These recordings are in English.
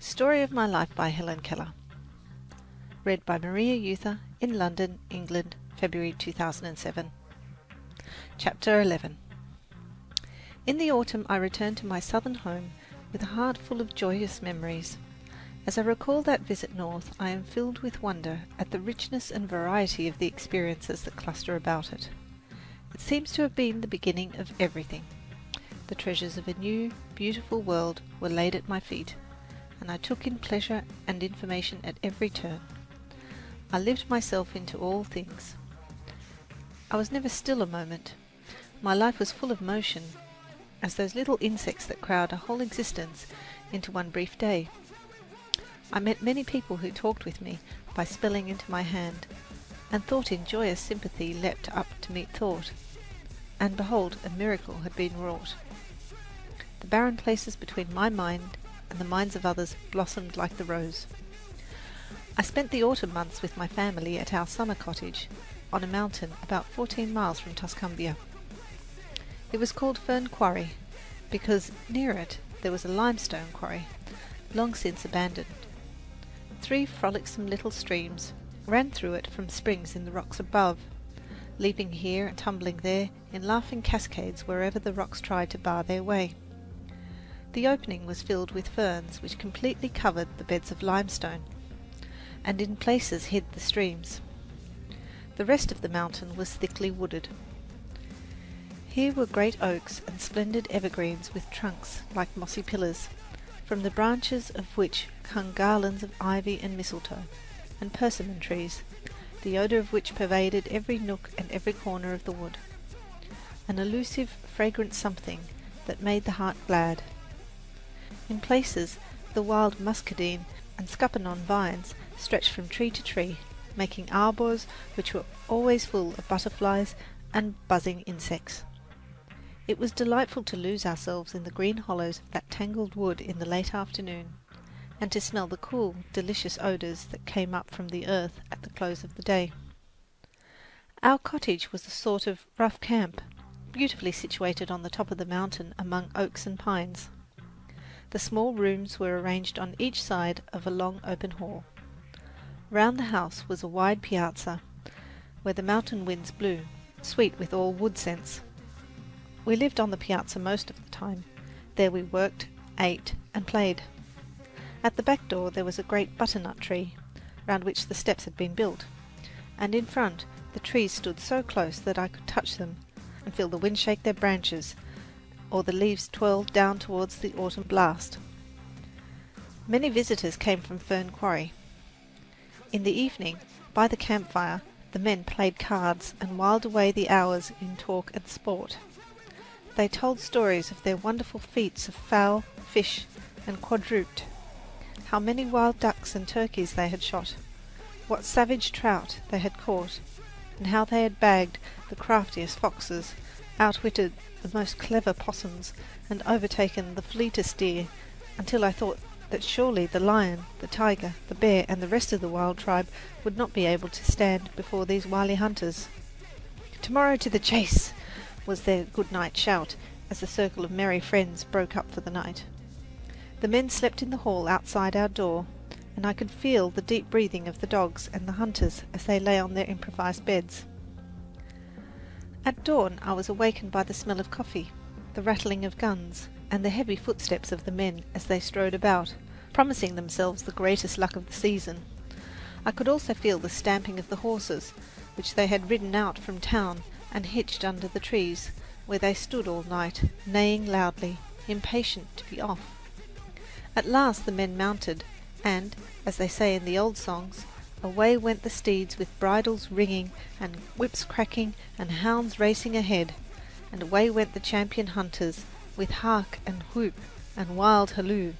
Story of My Life by Helen Keller. Read by Maria Euther in London, England, February 2007. Chapter 11. In the autumn I returned to my southern home with a heart full of joyous memories. As I recall that visit north, I am filled with wonder at the richness and variety of the experiences that cluster about it. It seems to have been the beginning of everything. The treasures of a new, beautiful world were laid at my feet, and I took in pleasure and information at every turn. I lived myself into all things. I was never still a moment. My life was full of motion, as those little insects that crowd a whole existence into one brief day. I met many people who talked with me by spelling into my hand, and thought in joyous sympathy leapt up to meet thought. And behold, a miracle had been wrought. The barren places between my mind and the minds of others blossomed like the rose. I spent the autumn months with my family at our summer cottage on a mountain about 14 miles from Tuscumbia. It was called Fern Quarry because near it there was a limestone quarry, long since abandoned. 3 frolicsome little streams ran through it from springs in the rocks above, leaping here and tumbling there in laughing cascades wherever the rocks tried to bar their way. The opening was filled with ferns which completely covered the beds of limestone, and in places hid the streams. The rest of the mountain was thickly wooded. Here were great oaks and splendid evergreens with trunks like mossy pillars, from the branches of which hung garlands of ivy and mistletoe, and persimmon trees, the odour of which pervaded every nook and every corner of the wood. An elusive, fragrant something that made the heart glad. In places, the wild muscadine and scuppernong vines stretched from tree to tree, making arbours which were always full of butterflies and buzzing insects. It was delightful to lose ourselves in the green hollows of that tangled wood in the late afternoon, and to smell the cool, delicious odours that came up from the earth at the close of the day. Our cottage was a sort of rough camp, beautifully situated on the top of the mountain among oaks and pines. The small rooms were arranged on each side of a long open hall. Round the house was a wide piazza, where the mountain winds blew, sweet with all wood scents. We lived on the piazza most of the time. There we worked, ate, and played. At the back door there was a great butternut tree, round which the steps had been built, and in front the trees stood so close that I could touch them and feel the wind shake their branches, or the leaves twirl down towards the autumn blast. Many visitors came from Fern Quarry. In the evening, by the campfire, the men played cards and whiled away the hours in talk and sport. They told stories of their wonderful feats of fowl, fish, and quadruped, how many wild ducks and turkeys they had shot, what savage trout they had caught, and how they had bagged the craftiest foxes, outwitted the most clever possums, and overtaken the fleetest deer, until I thought that surely the lion, the tiger, the bear, and the rest of the wild tribe would not be able to stand before these wily hunters. "Tomorrow to the chase!" was their good-night shout, as the circle of merry friends broke up for the night. The men slept in the hall outside our door, and I could feel the deep breathing of the dogs and the hunters as they lay on their improvised beds. At dawn I was awakened by the smell of coffee, the rattling of guns, and the heavy footsteps of the men as they strode about, promising themselves the greatest luck of the season. I could also feel the stamping of the horses, which they had ridden out from town and hitched under the trees, where they stood all night, neighing loudly, impatient to be off. At last the men mounted, and, as they say in the old songs, away went the steeds with bridles ringing and whips cracking and hounds racing ahead, and away went the champion hunters with hark and whoop and wild halloo.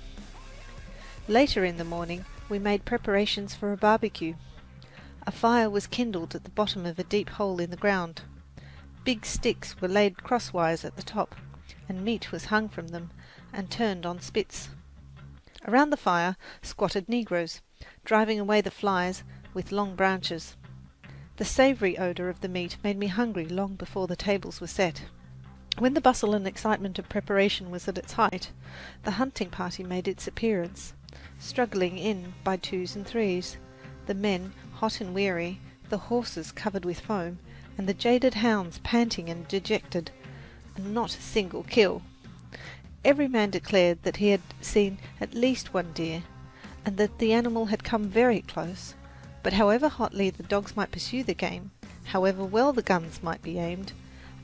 Later in the morning we made preparations for a barbecue. A fire was kindled at the bottom of a deep hole in the ground. Big sticks were laid crosswise at the top, and meat was hung from them and turned on spits. Around the fire squatted negroes, driving away the flies with long branches. The savoury odour of the meat made me hungry long before the tables were set. When the bustle and excitement of preparation was at its height, the hunting party made its appearance. struggling in by twos and threes, the men hot and weary, the horses covered with foam, and the jaded hounds panting and dejected, and not a single kill. Every man declared that he had seen at least one deer, and that the animal had come very close, but however hotly the dogs might pursue the game, however well the guns might be aimed,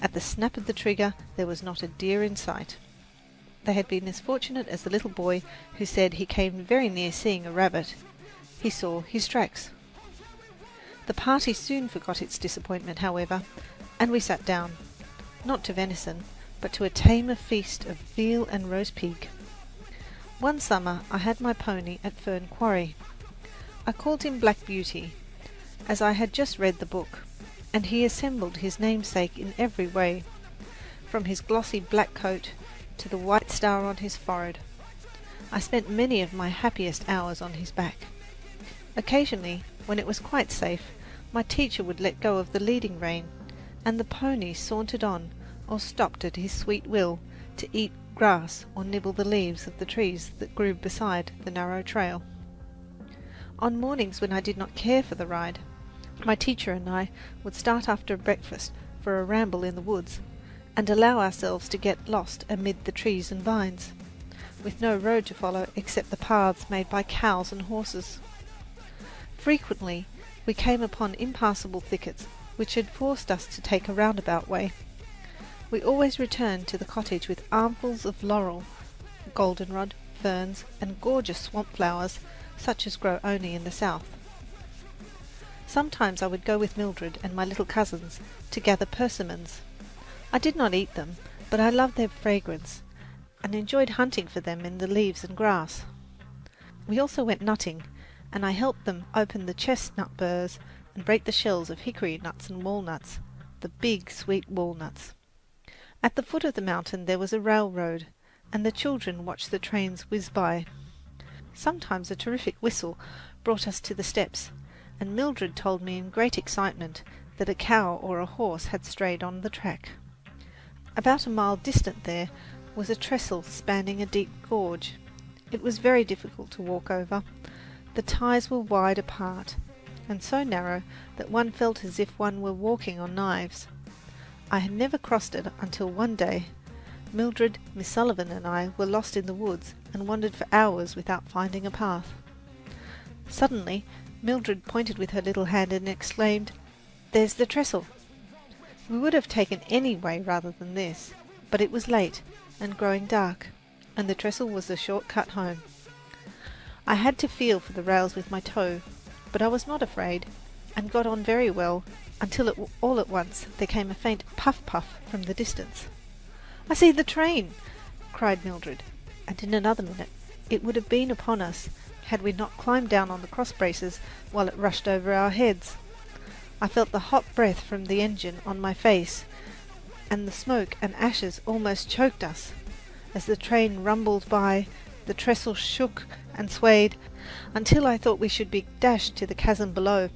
at the snap of the trigger there was not a deer in sight. They had been as fortunate as the little boy who said he came very near seeing a rabbit. He saw his tracks. The party soon forgot its disappointment, however, and we sat down, not to venison, but to a tamer feast of veal and roast pig. One summer I had my pony at Fern Quarry. I called him Black Beauty, as I had just read the book, and he assembled his namesake in every way, from his glossy black coat to the white star on his forehead. I spent many of my happiest hours on his back. Occasionally, when it was quite safe, my teacher would let go of the leading rein, and the pony sauntered on or stopped at his sweet will to eat grass or nibble the leaves of the trees that grew beside the narrow trail. On mornings when I did not care for the ride, my teacher and I would start after breakfast for a ramble in the woods, and allow ourselves to get lost amid the trees and vines, with no road to follow except the paths made by cows and horses. Frequently we came upon impassable thickets which had forced us to take a roundabout way. We always returned to the cottage with armfuls of laurel, goldenrod, ferns, and gorgeous swamp flowers such as grow only in the south. Sometimes I would go with Mildred and my little cousins to gather persimmons. I did not eat them, but I loved their fragrance, and enjoyed hunting for them in the leaves and grass. We also went nutting, and I helped them open the chestnut burrs and break the shells of hickory nuts and walnuts, the big sweet walnuts. At the foot of the mountain there was a railroad, and the children watched the trains whiz by. Sometimes a terrific whistle brought us to the steps, and Mildred told me in great excitement that a cow or a horse had strayed on the track. About a mile distant there was a trestle spanning a deep gorge. It was very difficult to walk over. The ties were wide apart, and so narrow that one felt as if one were walking on knives. I had never crossed it until one day Mildred, Miss Sullivan and I were lost in the woods and wandered for hours without finding a path. Suddenly Mildred pointed with her little hand and exclaimed, "There's the trestle!" We would have taken any way rather than this, but it was late and growing dark, and the trestle was the short cut home. I had to feel for the rails with my toe, but I was not afraid, and got on very well until all at once there came a faint puff-puff from the distance. "I see the train!" cried Mildred, and in another minute it would have been upon us had we not climbed down on the cross braces while it rushed over our heads. I felt the hot breath from the engine on my face, and the smoke and ashes almost choked us. As the train rumbled by, the trestle shook and swayed until I thought we should be dashed to the chasm below.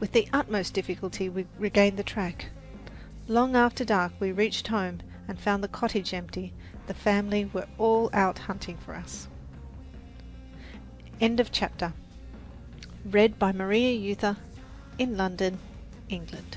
With the utmost difficulty we regained the track. Long after dark we reached home and found the cottage empty. The family were all out hunting for us. End of chapter. Read by Maria Euther in London, England.